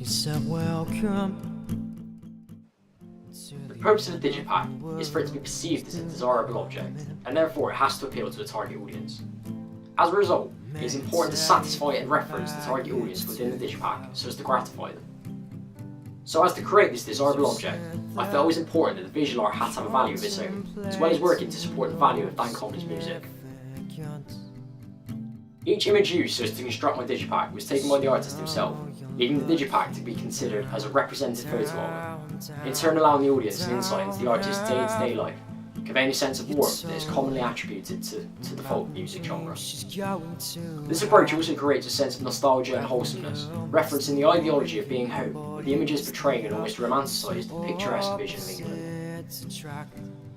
The purpose of a Digipak is for it to be perceived as a desirable object, and therefore it has to appeal to a target audience. As a result, it is important to satisfy and reference the target audience within the Digipak so as to gratify them. So as to create this desirable object, I felt it was important that the visual art had to have a value of its own, as well as working to support the value of Dan Conley's music. Each image used so as to construct my Digipak was taken by the artist himself, leaving the Digipak to be considered as a representative photo album, in turn allowing the audience an insight into the artist's day-to-day life, conveying a sense of warmth that is commonly attributed to the folk music genre. This approach also creates a sense of nostalgia and wholesomeness, referencing the ideology of being home, with the images portraying an almost romanticised, picturesque vision of England.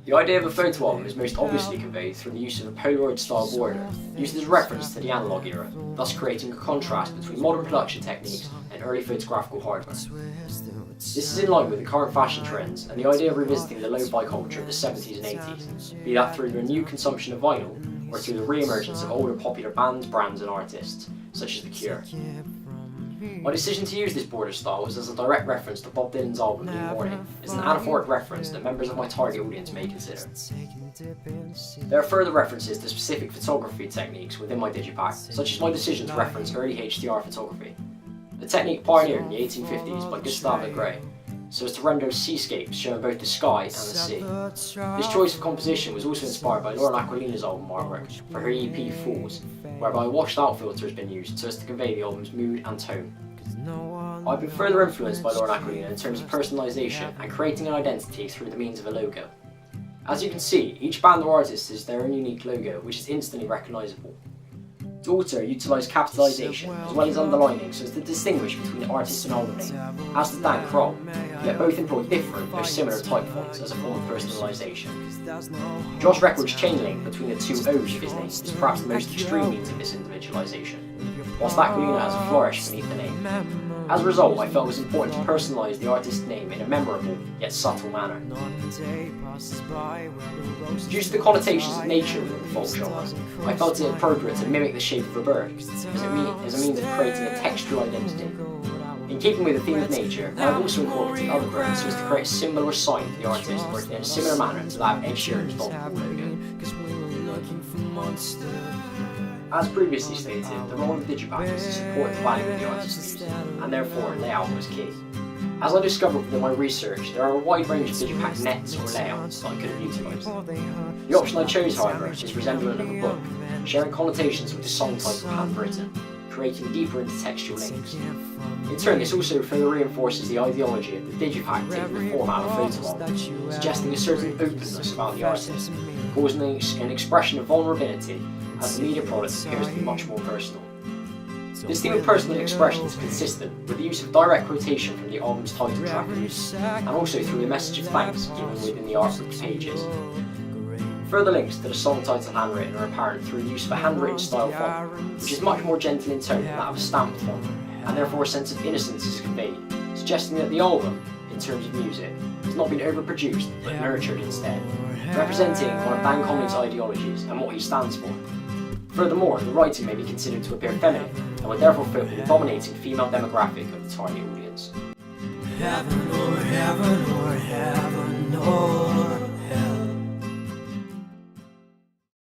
The idea of a photo album is most obviously conveyed through the use of a Polaroid-style border, used as a reference to the analogue era, thus creating a contrast between modern production techniques and early photographical hardware. This is in line with the current fashion trends and the idea of revisiting the lo-fi culture of the 70s and 80s, be that through the new consumption of vinyl or through the re-emergence of older popular bands, brands and artists, such as The Cure. My decision to use this border style was as a direct reference to Bob Dylan's album New Morning, as an anaphoric reference that members of my target audience may consider. There are further references to specific photography techniques within my Digipak, such as my decision to reference early HDR photography, a technique pioneered in the 1850s by Gustave Gray, so as to render seascapes showing both the sky and the sea. This choice of composition was also inspired by Lauren Aquilina's album artwork for her EP Fools, whereby a washed out filter has been used so as to convey the album's mood and tone. I've been further influenced by Lauren Aquilina in terms of personalisation and creating an identity through the means of a logo. As you can see, each band or artist has their own unique logo, which is instantly recognisable. Daughter utilised capitalisation as well as underlining so as to distinguish between the artist and album name, as does Dan Kroll, yet both employ different though similar type fonts as a form of personalisation. Josh Records' chain link between the two O's of his name is perhaps the most extreme means of this individualisation, whilst Aquilina has a flourish beneath the name. As a result, I felt it was important to personalise the artist's name in a memorable yet subtle manner. Due to the connotations of nature within the folk genre, I felt it appropriate to mimic the shape of a bird, as a means of creating a textual identity. In keeping with the theme of nature, I have also incorporated other birds so as to create a symbol or sign for the artist working in a similar manner to that of Ed Sheeran's Vulcan logo. As previously stated, the role of the Digipak is to support the value of the artist's music, and therefore layout was key. As I discovered within my research, there are a wide range of Digipak nets or layouts that I could have utilised. The option I chose, however, is resemblant of a book, sharing connotations with the song title handwritten, creating deeper intertextual links. In turn, this also further reinforces the ideology of the Digipak taking the format of a photo album, suggesting a certain openness about the artist, causing an expression of vulnerability as the media product appears to be much more personal. This theme of personal expression is consistent with the use of direct quotation from the album's title track and also through the message of thanks given within the artwork pages. Further links to the song title handwritten are apparent through the use of a handwritten style font, which is much more gentle in tone than that of a stamped font, and therefore a sense of innocence is conveyed, suggesting that the album, in terms of music, has not been overproduced but nurtured instead, representing one of Dan Conley's ideologies and what he stands for. Furthermore, the writing may be considered to appear feminine, and would therefore fit with the dominating female demographic of the target audience. Heaven or heaven or heaven, no.